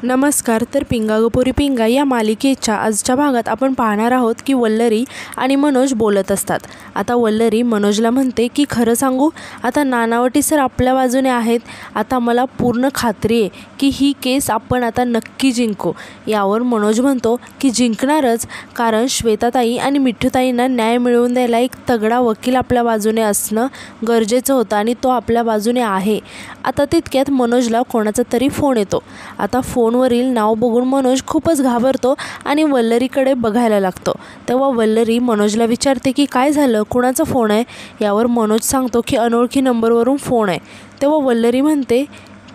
नमस्कार. तर पिंगा ग पोरी पिंगा या मालिकेच्या आजच्या भागात आपण पाहणार आहोत की वल्लरी आणि मनोज बोलत असतात. आता वल्लरी मनोजला म्हणते की खरं सांगू, आता नानावटी सर आपल्या बाजूने आहेत. आता मला पूर्ण खात्री आहे की ही केस आपण आता नक्की जिंकू. यावर मनोज म्हणतो की जिंकणारच, कारण श्वेताताई आणि मिठूताईंना न्याय मिळवून द्यायला एक तगडा वकील आपल्या बाजूने असणं गरजेचं होतं आणि तो आपल्या बाजूने आहे. आता तितक्यात मनोजला कोणाचा तरी फोन येतो. आता फोनवरील नाव बघून मनोज खूपच घाबरतो आणि वल्लरीकडे बघायला लागतो. तेव्हा वल्लरी मनोजला विचारते की काय झालं, कुणाचा फोन आहे. यावर मनोज सांगतो की अनोळखी नंबरवरून फोन आहे. तेव्हा वल्लरी म्हणते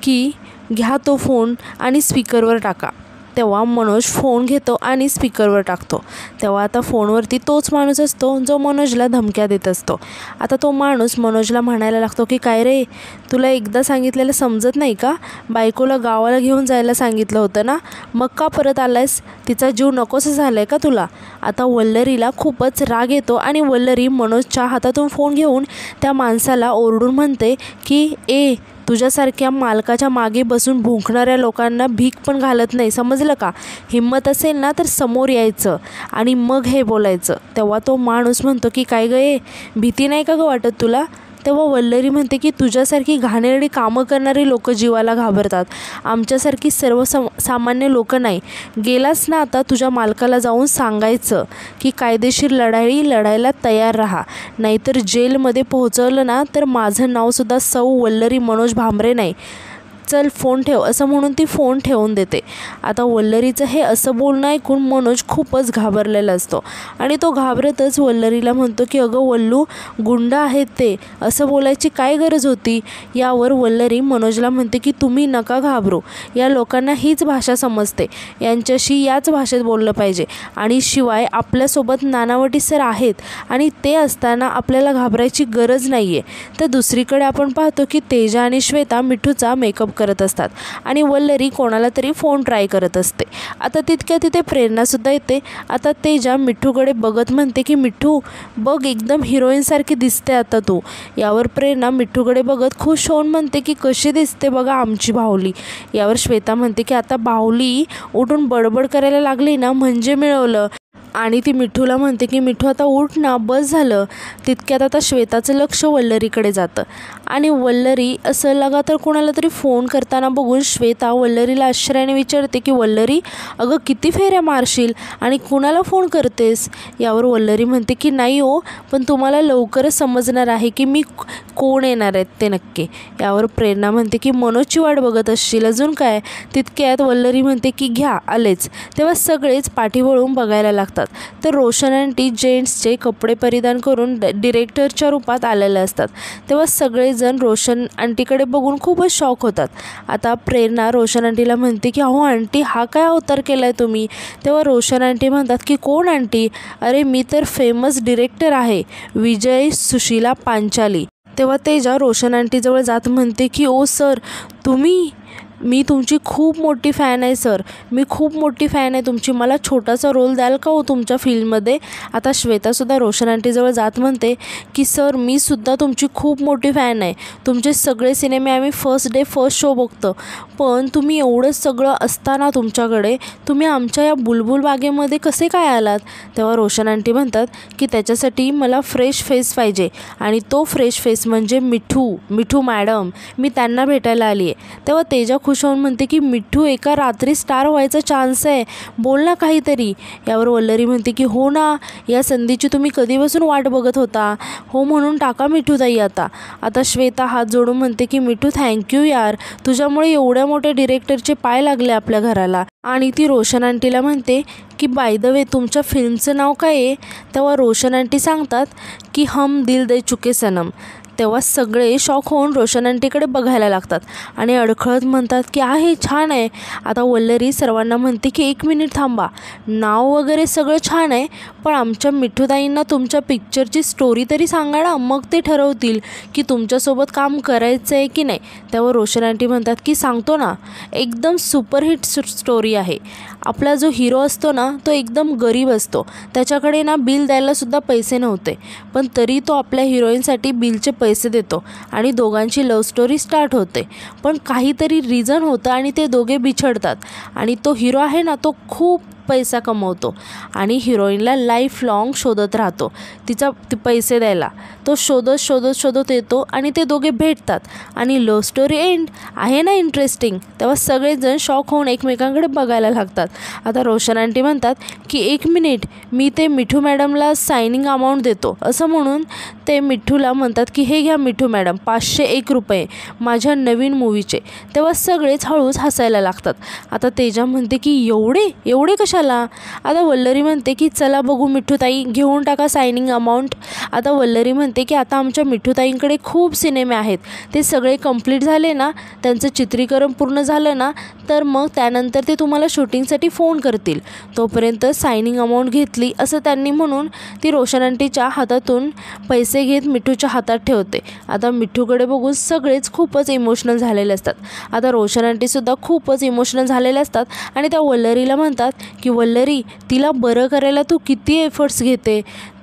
की घ्या तो फोन आणि स्पीकरवर टाका. तेव्हा मनोज फोन घेतो आणि स्पीकरवर टाकतो. तेव्हा आता फोनवरती तोच माणूस असतो जो मनोजला धमक्या देत असतो. आता तो माणूस मनोजला म्हणायला लागतो की काय रे, तुला एकदा सांगितलेलं समजत नाही का? बायकोला गावाला घेऊन जायला सांगितलं होतं ना, मग का परत आलायस? तिचा जीव नकोसा झालाय का तुला? आता वल्लरीला खूपच राग येतो आणि वल्लरी मनोजच्या हातातून फोन घेऊन त्या माणसाला ओरडून म्हणते की तुझ्यासारख्या मालकाच्या मागे बसून भुंकणाऱ्या लोकांना भीक पण घालत नाही, समजलं का? हिम्मत असेल ना तर समोर यायचं आणि मग हे बोलायचं. तेव्हा तो माणूस म्हणतो की काय गं, भीती नाही का गं वाटत तुला? तेव्हा वल्लरी म्हणते की तुझ्यासारखी घाणेरडी कामं करणारी लोक जीवाला घाबरतात, आमच्यासारखी सामान्य लोक नाही. गेलास ना आता तुझ्या मालकाला जाऊन सांगायचं की कायदेशीर लढाई लढायला तयार राहा, नाहीतर जेलमध्ये पोहोचवलं ना तर माझं नावसुद्धा सौ वल्लरी मनोज भांबरे नाही. चल फोन ठेव, असं म्हणून ती फोन ठेवून देते. आता वल्लरीचं हे असं बोलणं ऐकून मनोज खूपच घाबरलेला असतो आणि तो घाबरतच वल्लरीला म्हणतो की अगं वल्लू, गुंड आहेत ते, असं बोलायची काय गरज होती. यावर वल्लरी मनोजला म्हणते की तुम्ही नका घाबरू, या लोकांना हीच भाषा समजते, यांच्याशी याच भाषेत बोललं पाहिजे. आणि शिवाय आपल्यासोबत नानावटी सर आहेत आणि ते असताना आपल्याला घाबरायची गरज नाही आहे. तर दुसरीकडे आपण पाहतो की तेजा आणि श्वेता मिठूचा मेकअप करत असतात आणि वल्लरी कोणाला तरी फोन ट्राय करत असते. आता तितक्या तिथे प्रेरणासुद्धा येते. आता तेजा मिठूकडे बघत म्हणते की मिठू बघ, एकदम हिरोईनसारखी दिसते आता तू. यावर प्रेरणा मिठूकडे बघत खुश होऊन म्हणते की कशी दिसते बघा आमची बाहुली. यावर श्वेता म्हणते की आता बाहुली उठून बडबड करायला लागली ना म्हणजे मिळवलं. आणि ती मिठूला म्हणते की मिठू आता उठ ना, बस झालं. तितक्यात आता श्वेताचं लक्ष वल्लरीकडे जातं आणि वल्लरी असं लगातार कोणाला तरी फोन करताना बघून श्वेता वल्लरीला आश्चर्याने विचारते की वल्लरी, अगं किती फेऱ्या मारशील आणि कुणाला फोन करतेस? यावर वल्लरी म्हणते की नाही हो, पण तुम्हाला लवकरच समजणार आहे की मी कोण येणार आहेत ते नक्की. यावर प्रेरणा म्हणते की मनोजची वाट बघत असशील, अजून काय? तितक्यात वल्लरी म्हणते की घ्या आलेच. तेव्हा सगळेच पाठी वळून बघायला लागतात. तर रोशन आंटी जेंट्सचे कपडे परिधान करून डिरेक्टरच्या रूपात आलेले असतात. तेव्हा सगळेजण रोशन आंटीकडे बघून खूपच शॉक होतात. आता प्रेरणा रोशन आंटीला म्हणते की अहो आंटी, हा काय अवतार केलाय तुम्ही? तेव्हा रोशन आंटी म्हणतात की कोण आंटी? अरे मी तर फेमस डिरेक्टर आहे, विजय सुशीला पांचाली. तेव्हा तेजा रोशन आंटीजवळ जात म्हणते की ओ सर, मी तुमची खूप मोठी फॅन आहे सर, मी खूप मोठी फॅन आहे तुमची, मला छोटासा रोल द्याल का हो तुमच्या फिल्ममध्ये? आता श्वेतासुद्धा रोशन आंटीजवळ जात म्हणते की सर, मी सुद्धा तुमची खूप मोठी फॅन आहे, तुमचे सगळे सिनेमे आम्ही फर्स्ट डे फर्स्ट शो बघतो, पण तुम्ही एवढं सगळं असताना तुमच्याकडे तुम्ही आमच्या या बुलबुल बागेमध्ये कसे काय आलात? तेव्हा रोशन आंटी म्हणतात की त्याच्यासाठी मला फ्रेश फेस पाहिजे आणि तो फ्रेश फेस म्हणजे मिठू मॅडम, मी त्यांना भेटायला आली आहे. तेव्हा तेजा खुश होऊन म्हणते की मिठू, एका रात्री स्टार व्हायचा चान्स आहे, बोल ना काहीतरी. यावर वल्लरी म्हणते की हो ना, या संधीची तुम्ही कधीपासून वाट बघत होता, हो म्हणून टाका मिठूताई आता. आता श्वेता हात जोडून म्हणते की मिठू थँक्यू यार, तुझ्यामुळे एवढ्या मोठ्या डिरेक्टरचे पाय लागले आपल्या घराला. आणि ती रोशन आंटीला म्हणते की बाय द वे तुमच्या फिल्मचं नाव काय आहे? तेव्हा रोशन आंटी सांगतात की हम दिल दे चुके सनम. तेव्हा सगळे शॉक होऊन रोशन आंटीकडे बघायला लागतात आणि अडखळत म्हणतात की आहे, छान आहे. आता वल्लरी सर्वांना म्हणते की एक मिनिट थांबा, नाव वगैरे सगळं छान आहे, पण आमच्या मिठूताईंना तुमच्या पिक्चरची स्टोरी तरी सांगा ना, मग ते ठरवतील की तुमच्यासोबत काम करायचं आहे की नाही. तेव्हा रोशन आंटी म्हणतात की सांगतो ना, एकदम सुपरहिट स्टोरी आहे. आपला जो हिरो असतो ना तो एकदम गरीब असतो, त्याच्याकडे ना बिल द्यायलासुद्धा पैसे नव्हते, पण तरी तो आपल्या हिरोईनसाठी बिलचे पैसे पैसे देतो आणि दोघांची लव्ह स्टोरी स्टार्ट होते. पण काहीतरी रिझन होतं आणि ते दोघे बिछडतात आणि तो हिरो आहे ना, तो खूप पैसा कमवतो आणि हिरोईनला लाईफ लॉंग शोधत राहतो ते पैसे द्यायला. तो शोधत येतो आणि ते दोघे भेटतात आणि लव्ह स्टोरी एंड. आहे ना इंटरेस्टिंग? तेव्हा सगळेजण शॉक होऊन एकमेकांकडे बघायला लागतात. आता रोशन आंटी म्हणतात की 1 मिनिट, मी ते मिठू मॅडमला सायनिंग अमाऊंट देतो. असं म्हणून ते मिठूला म्हणतात की हे घ्या मिठू मॅडम, 501 रुपये माझ्या नवीन मूवीचे. तेव्हा सगळेच हळूच हसायला लागतात. आता तेजा म्हणते की एवढे कशाला? आता वल्लरी म्हणते की चला बघू मिठूताई, घेऊन टाका सायनिंग अमाऊंट. आता वल्लरी म्हणते की आता आमच्या मिठूताईंकडे खूप सिनेमे आहेत, ते सगळे कंप्लीट झाले ना, त्यांचं चित्रीकरण पूर्ण झालं ना, तर मग त्यानंतर ते तुम्हाला शूटिंगसाठी फोन करतील. तोपर्यंत सायनिंग अमाऊंट घेतली असं त्यांनी म्हणून ती रोशन आंटीच्या हातातून पैसे घेत मिठूच्या हातात ठेवते. आता मिठूकडे बघून सगळेच खूपच इमोशनल झालेले असतात. आता रोशन आंटीसुद्धा खूपच इमोशनल झालेले असतात आणि त्या वल्लरीला म्हणतात की वल्लरी, तिला बरं करायला तू किती एफर्ट्स घेते,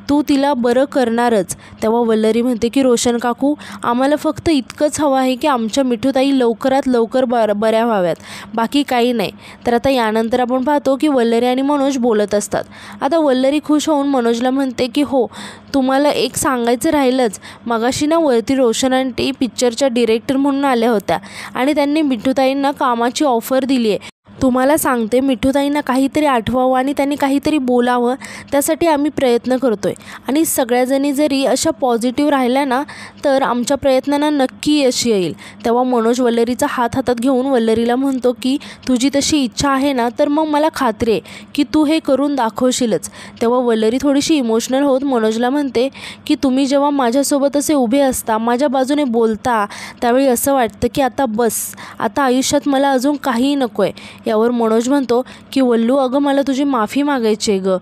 तू तिला बरं करणारच. तेव्हा वल्लरी म्हणते की रोशन काकू, आम्हाला फक्त इतकंच हवं आहे की आमच्या मिठूताई लवकरात लवकर बऱ्या व्हाव्यात, बाकी काही नाही. तर आता यानंतर आपण पाहतो की वल्लरी आणि मनोज बोलत असतात. आता वल्लरी खुश होऊन मनोजला म्हणते की हो, तुम्हाला एक सांगायचं राहिलंच, मगाशी ना वरती रोशन आंटी पिक्चरच्या डिरेक्टर म्हणून आल्या होत्या आणि त्यांनी मिठूताईंना कामाची ऑफर दिली आहे. तुम्हाला सांगते, मिठूताईंना काहीतरी आठवावं आणि त्यांनी काहीतरी बोलावं, त्यासाठी आम्ही प्रयत्न करतोय आणि सगळ्याजणी जरी अशा पॉझिटिव्ह राहिल्या ना, तर आमच्या प्रयत्नांना नक्की यश येईल. तेव्हा मनोज वल्लरीचा हात हातात घेऊन वल्लरीला म्हणतो की तुझी तशी इच्छा आहे ना, तर मग मला खात्री आहे की तू हे करून दाखवशीलच. तेव्हा वल्लरी थोडीशी इमोशनल होत मनोजला म्हणते की तुम्ही जेव्हा माझ्यासोबत असे उभे असता, माझ्या बाजूने बोलता, त्यावेळी असं वाटतं की आता बस, आता आयुष्यात मला अजून काहीही नको आहे. यावर मनोज म्हणतो की वल्लू, अगं मला तुझी माफी मागायची आहे गं,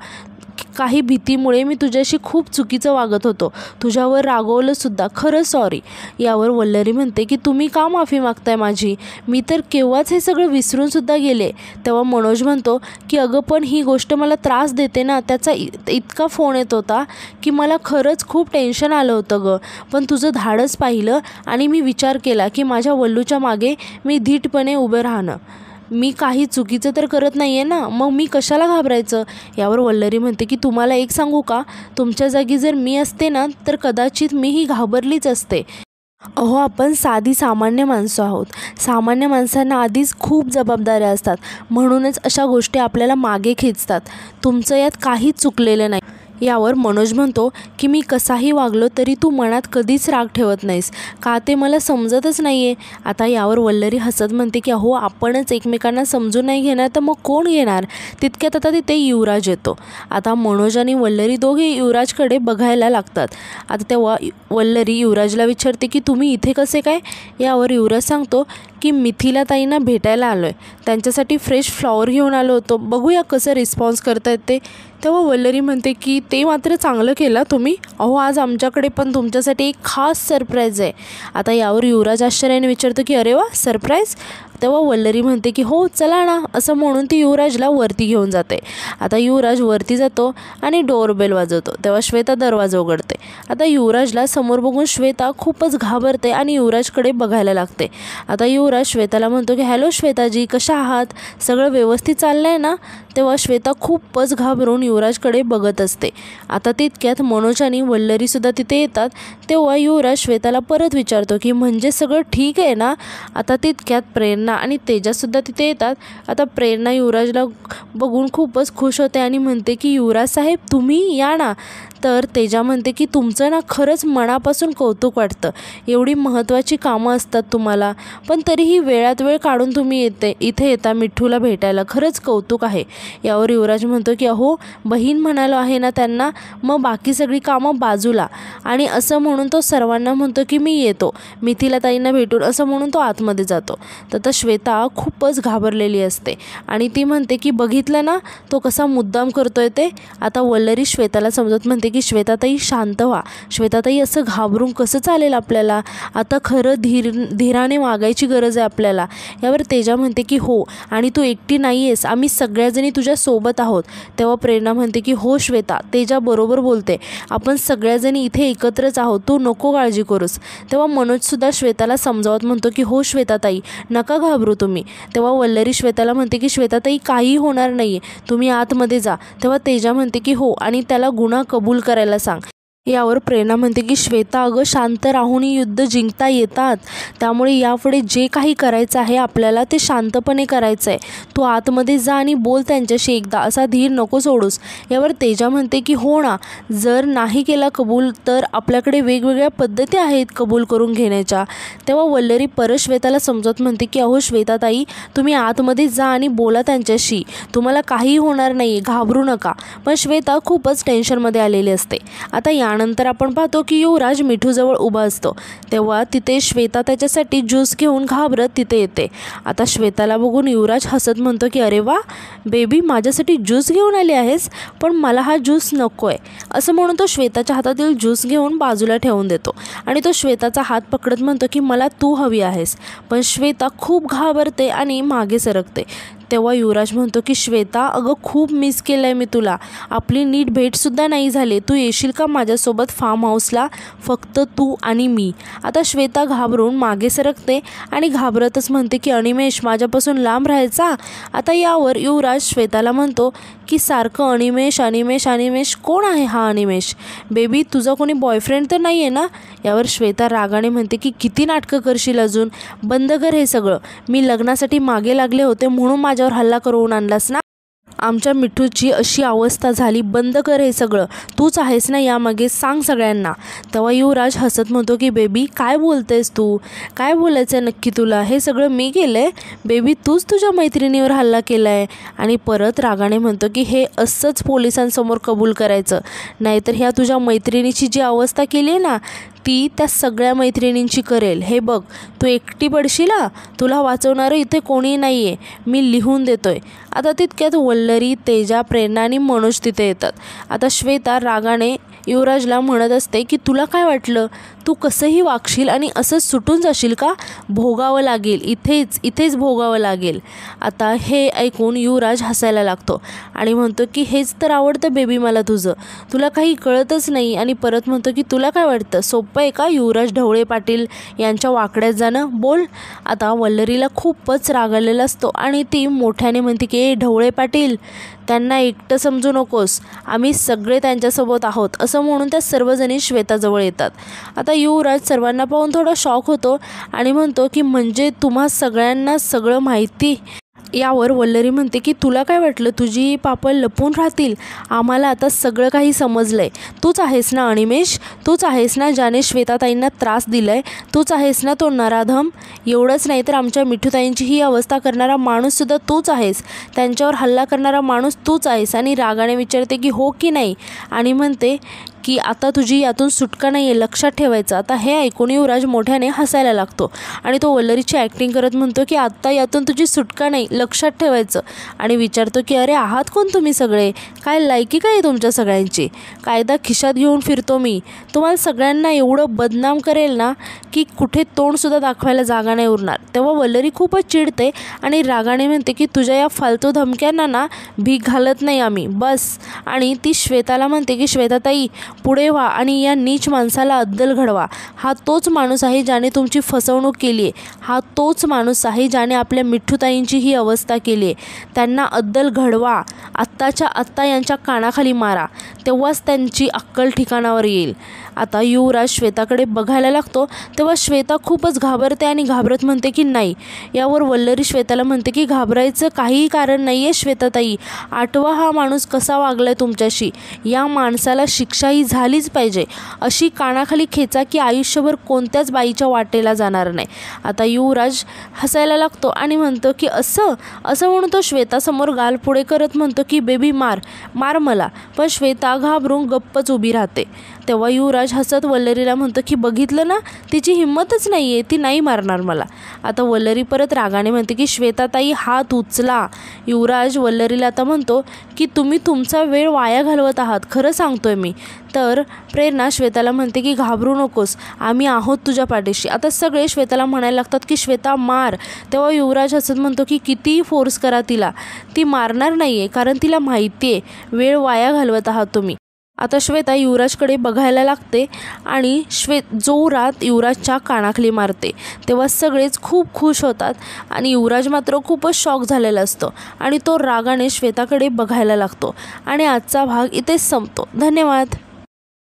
काही भीतीमुळे मी तुझ्याशी खूप चुकीचं वागत होतो, तुझ्यावर रागवलंसुद्धा, खरं सॉरी. यावर वल्लरी म्हणते की तुम्ही का माफी मागताय माझी, मी तर केव्हाच हे सगळं विसरूनसुद्धा गेले. तेव्हा मनोज म्हणतो की अगं पण ही गोष्ट मला त्रास देते ना, त्याचा इतका फोन येत होता की मला खरंच खूप टेन्शन आलं होतं गं. पण तुझं धाडस पाहिलं आणि मी विचार केला की माझ्या वल्लूच्या मागे मी धीटपणे उभे राहणं. मी काही चुकीचं तर करत नाही आहे ना, मग मी कशाला घाबरायचं. यावर वल्लरी म्हणते की तुम्हाला एक सांगू का, तुमच्या जागी जर मी असते ना, तर कदाचित मीही घाबरलीच असते. अहो, आपण सामान्य माणसं आहोत. सामान्य माणसांना आधीच खूप जबाबदाऱ्या असतात, म्हणूनच अशा गोष्टी आपल्याला मागे खेचतात. तुमचं यात काहीच चुकलेलं नाही. यावर मनोज म्हणतो की मी कसाही वागलो तरी तू मनात कधीच राग ठेवत नाहीस का, ते मला समजतच नाही आहे. आता यावर वल्लरी हसत म्हणते की अहो, आपणच एकमेकांना समजून नाही घेणार तर मग कोण घेणार. तितक्यात आता तिथे युवराज येतो. आता मनोज आणि वल्लरी दोघे युवराजकडे बघायला लागतात. आता तेव्हा वल्लरी युवराजला विचारते की तुम्ही इथे कसे काय. यावर युवराज सांगतो की मिथिला ताईंना भेटायला आलो आहे, त्यांच्यासाठी फ्रेश फ्लॉवर घेऊन आलो होतो, बघूया कसं रिस्पॉन्स करतायत ते. तेव्हा वल्लरी म्हणते की ते मात्र चांगलं केलं तुम्ही. अहो, आज आमच्याकडे पण तुमच्यासाठी एक खास सरप्राईज आहे. आता यावर युवराज आश्चर्याने विचारतो की अरे वा, सरप्राईज. तेव्हा वल्लरी म्हणते की हो चला ना, असं म्हणून ती युवराजला वरती घेऊन जाते. आता युवराज वरती जातो आणि डोरबेल वाजवतो. तेव्हा श्वेता दरवाजा उघडते. आता युवराजला समोर बघून श्वेता खूपच घाबरते आणि युवराजकडे बघायला लागते. आता युवराज श्वेताला म्हणतो की हॅलो श्वेताजी, कशा आहात, सगळं व्यवस्थित चाललं आहे ना. तेव्हा श्वेता खूपच घाबरून युवराजकडे बघत असते. आता तितक्यात मनोज आणि वल्लरीसुद्धा तिथे येतात. तेव्हा युवराज श्वेताला परत विचारतो की म्हणजे सगळं ठीक आहे ना. आता तितक्यात प्रेरणा आणि तेजासुद्धा तिथे येतात. आता प्रेरणा युवराजला बघून खूपच खुश होते आणि म्हणते की युवराज साहेब, तुम्ही या ना. तर तेजा म्हणते की तुमचं ना खरंच मनापासून कौतुक वाटतं, एवढी महत्त्वाची कामं असतात तुम्हाला, पण तरीही वेळात वेळ काढून तुम्ही इथे येता मिठूला भेटायला, खरंच कौतुक आहे. यावर युवराज म्हणतो की अहो, बहीण म्हणालो आहे ना त्यांना, मग बाकी सगळी कामं बाजूला. आणि असं म्हणून तो सर्वांना म्हणतो की मी येतो मिथिला ताईंना भेटून, असं म्हणून तो आतमध्ये जातो. तर श्वेता खूपच घाबरलेली असते आणि ती म्हणते की बघितलं ना तो कसा मुद्दाम करतोय ते. आता वल्लरी श्वेताला समजत म्हणते की श्वेताताई शांत व्हा. श्वेताताई असं घाबरून कसं चालेल आपल्याला, आता खरं धीराने वागायची गरज आहे आपल्याला. यावर तेजा म्हणते की हो आणि तू एकटी नाही आहेस, आम्ही सगळ्याजणी तुझ्या सोबत आहोत. तेव्हा प्रेरणा म्हणते की हो श्वेता, तेजा बरोबर बोलते, आपण सगळ्याजणी इथे एकत्रच आहोत, तू नको काळजी करूस. तेव्हा मनोजसुद्धा श्वेताला समजावत म्हणतो की हो श्वेताताई नका घाबरू तुम्ही. तेव्हा वल्लरी श्वेताला म्हणते की श्वेताताई काही होणार नाही आहे, तुम्ही आतमध्ये जा. तेव्हा तेजा म्हणते की हो आणि त्याला गुन्हा कबूल करायला सांग. यावर प्रेरणा म्हणते की श्वेता अगं शांत राहूनही युद्ध जिंकता येतात, त्यामुळे यापुढे जे काही करायचं आहे आपल्याला ते शांतपणे करायचं आहे. तू आतमध्ये जा आणि बोल त्यांच्याशी एकदा, असा धीर नको सोडूस. यावर तेजा म्हणते की हो ना, जर नाही केला कबूल तर आपल्याकडे वेगवेगळ्या पद्धती आहेत कबूल करून घेण्याच्या. तेव्हा वल्लरी परत श्वेताला समजत म्हणते की अहो श्वेताताई तुम्ही आतमध्ये जा आणि बोला त्यांच्याशी, तुम्हाला काही होणार नाही, घाबरू नका. पण श्वेता खूपच टेन्शनमध्ये आलेली असते. आता यानंतर आपण पाहतो की युवराज मिठूजवळ उभा असतो. तेव्हा तिथे श्वेता त्याच्यासाठी ज्यूस घेऊन घाबरत तिथे येते. आता श्वेताला बघून युवराज हसत म्हणतो की अरे वा बेबी, माझ्यासाठी ज्यूस घेऊन आली आहेस, पण मला हा ज्यूस नको आहे. असं म्हणून तो श्वेताच्या हातातील ज्यूस घेऊन बाजूला ठेवून देतो आणि तो श्वेताचा हात पकडत म्हणतो की मला तू हवी आहेस. पण श्वेता खूप घाबरते आणि मागे सरकते. तेव्हा युवराज म्हणतो की श्वेता अगं खूप मिस केलं आहे मी तुला, आपली नीट भेटसुद्धा नाही झाली, तू येशील का माझ्यासोबत फार्म हाऊसला, फक्त तू आणि मी. आता श्वेता घाबरून मागे सरकते आणि घाबरतच म्हणते की अनिमेष माझ्यापासून लांब राहायचा. आता यावर युवराज श्वेताला म्हणतो की सारखं अनिमेष अनिमेष अनिमेष, कोण आहे हा अनिमेष? बेबी तुझा कोणी बॉयफ्रेंड तर नाही आहे ना? यावर श्वेता रागाने म्हणते की किती नाटकं करशील अजून, बंद कर हे सगळं, मी लग्नासाठी मागे लागले होते म्हणून माझ्यावर हल्ला करून आणलास ना, आमच्या मिठूची अशी अवस्था झाली, बंद कर हे सगळं, तूच आहेस ना यामागे, सांग सगळ्यांना. तेव्हा युवराज हसत म्हणतो की बेबी काय बोलतेस तू, काय बोलायचं आहे नक्की तुला, हे सगळं मी केलं आहे? बेबी तूच तुझ्या मैत्रिणीवर हल्ला केला आहे. आणि परत रागाने म्हणतो की हे असंच पोलिसांसमोर कबूल करायचं, नाहीतर ह्या तुझ्या मैत्रिणीची जी अवस्था केली आहे ना ती त्या सगळ्या मैत्रिणींची करेल. हे बघ तू एकटी पडशील, तुला वाचवणारं इथे कोणी नाही आहे, मी लिहून देतोय. आता तितक्यात वल्लरी, तेजा, प्रेरणा आणि मनोज तिथे येतात. आता श्वेता रागाने युवराजला म्हणत असते की तुला काय वाटलं, तू कसंही वागशील आणि असंच सुटून जाशील का, भोगावं लागेल, इथेच भोगावं लागेल. आता हे ऐकून युवराज हसायला लागतो आणि म्हणतो की हेच तर आवडतं बेबी मला तुझं, तुला काही कळतच नाही. आणि परत म्हणतो की तुला काय वाटतं सोपं आहे का युवराज ढवळे पाटील यांच्या वाकड्यात जाणं, बोल. आता वल्लरीला खूपच राग आलेला असतो आणि ती मोठ्याने म्हणते की ढवळे पाटील त्यांना एकटं समजू नकोस, आम्ही सगळे त्यांच्यासोबत आहोत. असं म्हणून त्या सर्वजणी श्वेताजवळ येतात. आता युवराज सर्वांना पाहून थोडा शॉक होतो आणि म्हणतो की म्हणजे तुम्हा सगळ्यांना सगळं माहिती. यावर वल्लरी म्हणते की तुला काय वाटलं तुझी पापं लपून राहतील, आम्हाला आता सगळं काही समजलं आहे. तूच आहेस ना अनिमेष, तूच आहेस ना ज्याने श्वेताताईंना त्रास दिला आहे, तूच आहेस ना तो नराधम. एवढंच नाही तर आमच्या मिठूताईंची ही अवस्था करणारा माणूससुद्धा तूच आहेस, त्यांच्यावर हल्ला करणारा माणूस तूच आहेस. आणि रागाने विचारते की हो की नाही, आणि म्हणते की आता तुझी यातून सुटका नाही आहे, लक्षात ठेवायचं. आता हे ऐकून युवराज मोठ्याने हसायला लागतो आणि तो वल्लरीची ॲक्टिंग करत म्हणतो की आत्ता यातून तुझी सुटका नाही, लक्षात ठेवायचं. आणि विचारतो की अरे आहात कोण तुम्ही सगळे, काय लायकी काय आहे तुमच्या सगळ्यांची, कायदा खिशात घेऊन फिरतो मी, तुम्हाला सगळ्यांना एवढं बदनाम करेल ना की कुठे तोंडसुद्धा दाखवायला जागा नाही उरणार. तेव्हा वल्लरी खूपच चिडते आणि रागाने म्हणते की तुझ्या या फालतू धमक्यांना ना भीक घालत नाही आम्ही, बस. आणि ती श्वेताला म्हणते की श्वेताताई पुढे व्हा आणि या नीच माणसाला अद्दल घडवा. हा तोच माणूस आहे ज्याने तुमची फसवणूक केली आहे, हा तोच माणूस आहे ज्याने आपल्या मिठूताईंची ही अवस्था केली आहे. त्यांना अद्दल घडवा, आत्ताच्या आत्ता यांच्या कानाखाली मारा, तेव्हाच त्यांची अक्कल ठिकाणावर येईल. आता युवराज श्वेताकडे बघायला लागतो तेव्हा श्वेता खूपच घाबरते आणि घाबरत म्हणते की नाही. यावर वल्लरी श्वेताला म्हणते की घाबरायचं काहीही कारण नाही आहे श्वेताताई, आठवा हा माणूस कसा वागलाय तुमच्याशी, या माणसाला शिक्षाही झालीच पाहिजे, अशी कानाखाली खेचा की आयुष्यभर कोणत्याच बाईच्या वाटेला जाणार नाही. आता युवराज हसायला लागतो आणि म्हणतो की असं म्हणून तो श्वेतासमोर गाल पुढे करत म्हणतो की बेबी मार मला. पण श्वेता घाबरून गप्पच उभी राहते. तेव्हा युवराज हसत वल्लरीला म्हणतो की बघितलं ना, तिची हिंमतच नाही आहे, ती नाही मारणार मला. आता वल्लरी परत रागाने म्हणते की श्वेताताई हात उचला. युवराज वल्लरीला आता म्हणतो की तुम्ही तुमचा वेळ वाया घालवत आहात, खरं सांगतोय मी. तर प्रेरणा श्वेताला म्हणते की घाबरू नकोस, आम्ही आहोत तुझ्या पाठीशी. आता सगळे श्वेताला म्हणायला लागतात की श्वेता मार. तेव्हा युवराज हसत म्हणतो की कितीही फोर्स करा तिला, ती मारणार नाही आहे, कारण तिला माहिती आहे वेळ वाया घालवत आहात तुम्ही. आता श्वेता युवराजकडे बघायला लागते आणि जोरात युवराजच्या कानाखाली मारते. तेव्हा सगळेच खूप खुश होतात आणि युवराज मात्र खूपच शॉक झालेला असतो आणि तो रागाने श्वेताकडे बघायला लागतो. आणि आजचा भाग इथेच संपतो. धन्यवाद.